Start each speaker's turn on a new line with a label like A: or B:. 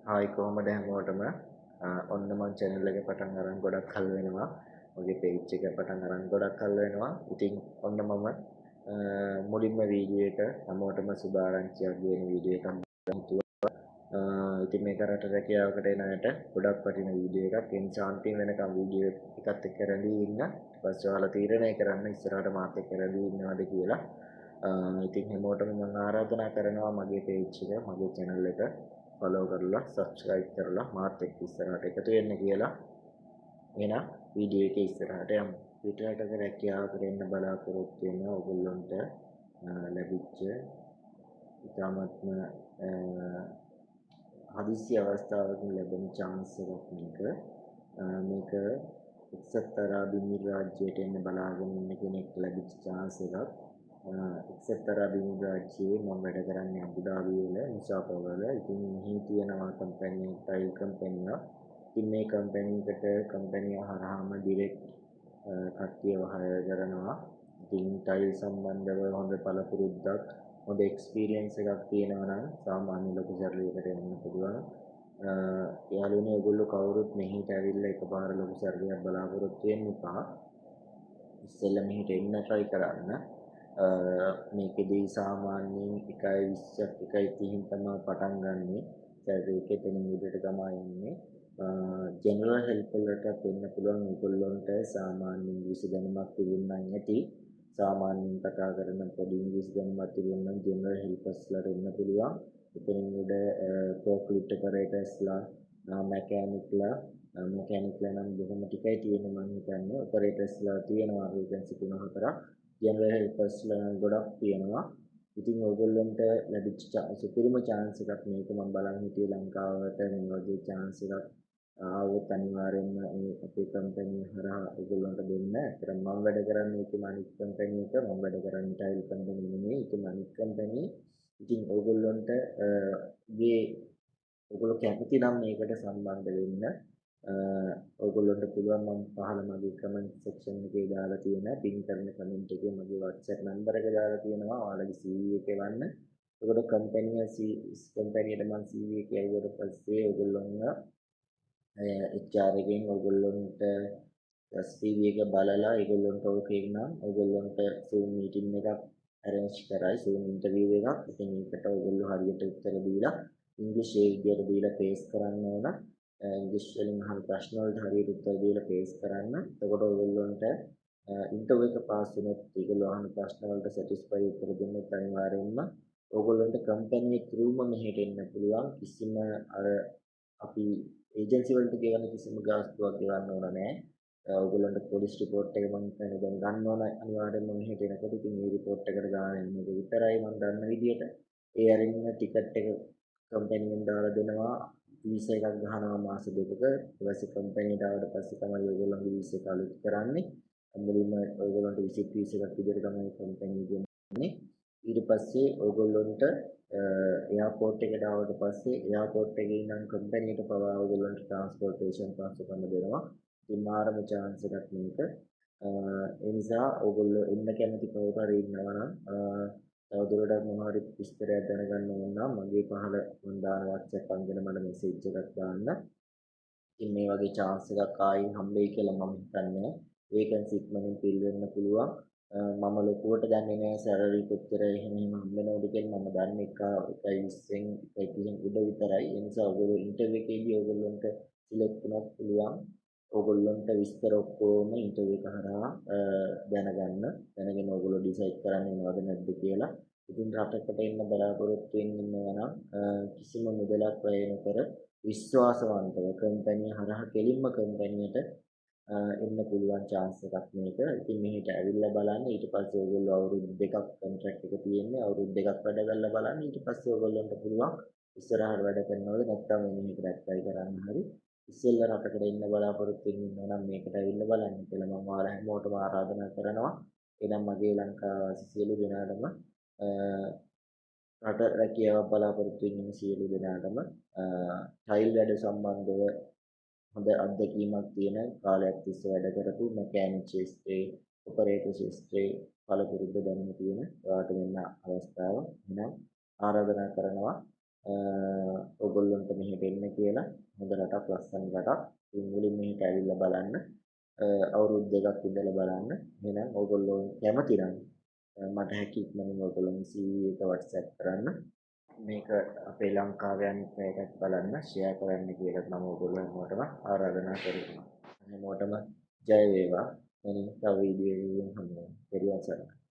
A: Hi කොහොමද හැමෝටම ඔන්න මම channel එක පටන් අරන් ගොඩක් කල් වෙනවා. මගේ page එක පටන් අරන් ගොඩක් කල් වෙනවා. ඉතින් ඔන්න මම මුලින්ම වීඩියෝ එක හැමෝටම සුබ ආරංචියක් දෙන වීඩියෝ එකක් හිතුවා. ඉතින් මේක රට රැකියාවකට එන අයට ගොඩක් වටින වීඩියෝ එකක්. ඒ නිසා අන්තිම වෙනකම් වීඩියෝ එකත් එක්ක රැඳී ඉන්න. ඊට පස්සේ ඔයාලා තීරණය කරන්න ඉස්සරහට මාත් එක්ක රැඳී ඉන්නවද කියලා. ඉතින් හැමෝටම මම ආරාධනා කරනවා මගේ page එක, මගේ channel එක follow කරලා subscribe කරලා මාත් එක්ක ඉස්සරහට එකතු වෙන්න කියලා. එහෙනම් වීඩියෝ එකේ ඉස්සරහට යමු. පිටරටක රැකියාවකට එන්න බලාපොරොත්තු වෙන ඔයගොල්ලන්ට ලැබිච්ච ඉතාමත්ම හදිසි අවස්ථාවකින් ලැබෙන chance එකක් මේක. මේක එක්සත් අරාබ් අමිරාජ්‍යයට එන්න බලාගෙන ඉන්න කෙනෙක් ලැබිච්ච chance එකක්. එක්සත් අරාබ් අමිරාජ්‍යයේ මම වැඩ කරන්නේ අබුදාබි වල මුසාෆර් වල. ඉතින් මෙහි තියෙනවා කම්පැනි ටයිල් කම්පැනි එකක්. ඉතින් මේ කම්පැනි හරහාම ඩිරෙක්ට් කට්ටියව හයර් කරනවා. ඉතින් ටයිල් සම්බන්ධව හොඳ පළපුරුද්දක් හොඳ එක්ස්පීරියන්ස් එකක් තියෙනවා නම් සාමාන්‍ය ලොකු සැලරියකට එන්න පුළුවන්. යාළුවනේ ඔයගොල්ලෝ කවුරුත් මෙහිට ඇවිල්ලා එකපාර ලොකු සැලරියක් බලාපොරොත්තු වෙන්න එපා. ඉස්සෙල්ලා මෙහිට එන්න try කරන්න. මේකෙදී සාමාන්‍යයෙන් 1.20ක් 1.30න් තමයි පටන් ගන්නෙ. සැලරි එක එතනින් උඩට තමයි යන්නේ. ජෙනරල් හෙල්ප් වලටත් එන්න පුළුවන්. ඒගොල්ලන්ට සාමාන්‍ය ඉංග්‍රීසි දැනුමක් තිබුණනම් ඇති. සාමාන්‍යයෙන් කතා කරන පොඩි ඉංග්‍රීසි දැනුමක් තිබුණනම් ජෙනරල් හෙල්පර්ස්ලාට එන්න පුළුවන්. එතනින් උඩ ෆෝක්ලිෆ්ට් ඔපරේටර්ස්ලා, මැකැනික්ලා නම් බොහොම ටිකයි තියෙන්නේ මම හිතන්නේ. ඔපරේටර්ස්ලා තියෙනවා වේකන්සි 3-4ක්. ජෙනරල් හෙල්පර්ස්ලා නම් ගොඩක් තියෙනවා. ඉතින් ඔයගොල්ලන්ට ලැබිච්ච සුපිරිම chance එකක් මේක. මම බලන් හිටියේ ලංකාවට මේ වගේ chance එකක් ආවොත් අනිවාර්යෙන්ම මේ අපේ කම්පැනි හරහා ඔයගොල්ලන්ට දෙන්න. ඒතරම් මම වැඩ කරන්නේ ඒකේ අනිත් කම්පැනි එක. මම වැඩ කරන්නේ ටයිල් කම්පැනි නෙමෙයි. ඒකේ අනිත් කම්පැනි. ඉතින් ඔයගොල්ලන්ට ඔයගොල්ලෝ කැමති නම් මේකට සම්බන්ධ වෙන්න. ඔයගොල්ලන්ට පුළුවන් මම පහළ මගේ කමෙන්ට් සෙක්ෂන් එකේ දාලා තියෙන පින් කරන කමෙන්ට් එකේ මගේ WhatsApp නම්බර එක දාලා තියෙනවා. ඔයාලගේ CV එක එවන්න. එතකොට කම්පැනියට මම CV එක යවුවට පස්සේ ඔයගොල්ලන්ව HR එකෙන් ඔයගොල්ලන්ට CV එක බලලා ඒගොල්ලන්ට ඕකේ නම් ඔයගොල්ලන්ට Zoom meeting එකක් arrange කරයි. Zoom interview එකක්. ඉතින් ඒකට ඔයගොල්ලෝ හරියට උත්තර දීලා ඉංග්‍රීසි ඒ විදියට දීලා paste කරන්න ඕන. ඉංග්‍රීසි වලින් අහන ප්‍රශ්න වලට හරියට උත්තර දීලා paste කරන්න. එතකොට ඔයගොල්ලන්ට ඉන්ටර්විව් එක පාස් වුණොත් ඒගොල්ලෝ අහන ප්‍රශ්න වලට satisfy උත්තර දුන්නොත් අනිවාර්යයෙන්ම ඔයගොල්ලන්ට කම්පැනි through මෙහෙට එන්න පුළුවන්. කිසිම අර අපි ඒජන්සි වලට ගෙවන කිසිම ගාස්තුවක් ගෙවන්න ඕන නැහැ. ඔයගොල්ලන්ට පොලිස් රිපෝට් එක මම හිතන්නේ දැන් ගන්න ඕන අනිවාර්යෙන්ම මෙහෙට එනකොට. ඉතින් මේ රිපෝට් එකට ගාන මේක විතරයි මම දන්න විදියට. ඒ අරින්න ටිකට් එක කම්පැනියෙන් දාලා දෙනවා. වීසා එකක් ගහනවා මාස දෙකක. ඊට පස්සේ කම්පැනියට ආවට පස්සේ තමයි ඔයගොල්ලන්ගේ වීසා එක අලුත් කරන්නේ. මුලින්ම ඔයගොල්ලන්ට විසිට් වීසා එකක් විදියට තමයි කම්පැනි දෙන්නේ. ඊට පස්සේ ඔයගොල්ලන්ට එයාපෝට් එකට ආවට පස්සේ එයාපෝට් එකේ ඉඳන් කම්පැනියට පවා ඔයගොල්ලන්ට ට්‍රාන්ස්පෝර්ටේෂන් පහසුකම් දෙනවා. ඉතින් මාරම chance එකක් මේක. ඒ නිසා ඔයගොල්ලෝ එන්න කැමති කවුරු හරි ඉන්නවා නම් තවදුරටත් මොනවා හරි විස්තරයක් දැනගන්න ඕන නම් මගේ පහළ මම දාන WhatsApp අංගෙට මට message එකක් දාන්න. ඉතින් මේ වගේ chance එකක් ආයින් හම්බෙයි කියලා මම හිතන්නේ. vacancy ඉක්මනින් fill වෙන්න පුළුවන්. මම ලොකුවට දන්නේ නැහැ salary කොච්චර එහෙම හම්බෙනවද කියලා. මම දන්නේ 1.20න් 1.30න් උඩ විතරයි. ඒ නිසා ඔයගොල්ලෝ ඉන්ටර්විව් එකේදී ඔයගොල්ලන්ට සිලෙක්ට් වුණත් පුළුවන්. ඔයගොල්ලන්ට විස්තර ඔක්කොම ඉන්ටර්විව් එක හරහා දැනගෙන ඔයගොල්ලෝ ඩිසයිඩ් කරන්න වෙනවද නැද්ද කියලා. ඉතින් රටකට එන්න බලාපොරොත්තු වෙනවා නම් කිසිම මුදලක් වැය නොකර විශ්වාසවන්තව කම්පැනි හරහා කෙලින්ම කම්පැනියට එන්න පුළුවන් chance එකක් මේක. ඉතින් මෙහෙට ඇවිල්ලා බලන්න. ඊට පස්සේ ඔයගොල්ලෝ අවුරුදු දෙකක් contract එක තියෙන්නේ. අවුරුදු දෙකක් වැඩ කරලා බලන්න. ඊට පස්සේ ඔයගොල්ලන්ට පුළුවන් ඉස්සරහට වැඩ කරනවද නැත්නම් වෙන එකකට apply කරන්න හරි. ඉස්සෙල්ලා රටකට එන්න බලාපොරොත්තු වෙනවා නම් මේකට ඇවිල්ලා බලන්න කියලා මම ඔයාලා හැමෝටම ආරාධනා කරනවා. එනම් මගේ ලංකාවාසී සියලු දෙනාටම රට රැකියාව බලාපොරොත්තු වෙන සියලු දෙනාටම ටයිල් වැඩ සම්බන්ධව හොඳ අත්දැකීමක් තියෙන කාලයක් තිස්සේ වැඩ කරපු මැකැනික් ශාස්ත්‍රයේ ඔපරේටර් ශාස්ත්‍රයේ පළපුරුද්ද දැනුම තියෙන ඔයාලට වෙන අවස්ථාව. එහෙනම් ආරාධනා කරනවා ඔයගොල්ලන්ට මෙහෙට එන්න කියලා. හොඳ රටක්, ලස්සන රටක්. ඉතින් මුලින් මෙහෙට ඇවිල්ලා බලන්න. අවුරුදු දෙකක් ඉඳලා බලන්න. එහෙනම් ඕගොල්ලෝ කැමති නම් මට හැකි ඉක්මනින් ඔයගොල්ලෝ CV එක WhatsApp කරන්න. මේක අපේ ලංකාවේ අනිත් අයටත් බලන්න ෂෙයා කරන්න කියලා මම ඔයගොල්ලෝ හැමෝටම ආරාධනා කරනවා. හැමෝටම ජය වේවා. එනින් තව වීඩියෝ එකකින් හමු වෙමු.